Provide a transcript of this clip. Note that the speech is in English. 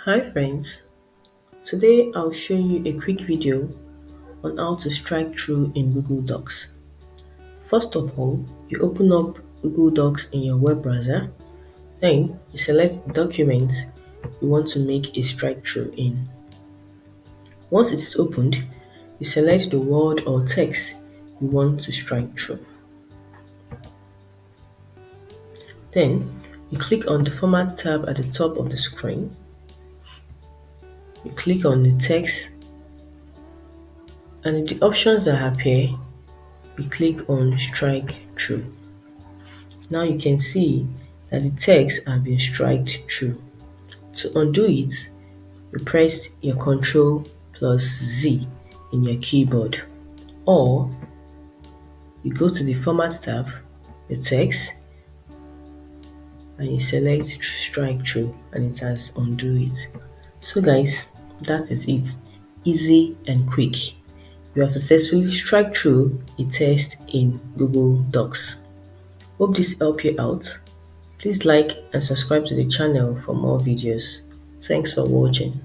Hi friends, today I'll show you a quick video on how to strike through in Google Docs. First of all, you open up Google Docs in your web browser, then you select the document you want to make a strike through in. Once it is opened, you select the word or text you want to strike through. Then you click on the Format tab at the top of the screen. You click on the text and in the options that appear, you click on Strike Through. Now you can see that the text has been striked through. To undo it, you press your Ctrl plus Z in your keyboard, or you go to the Format tab, the text, and you select Strike Through, and it has undo it. So guys, that is it. Easy and quick. You have successfully strike through a text in Google Docs. Hope this helped you out. Please like and subscribe to the channel for more videos. Thanks for watching.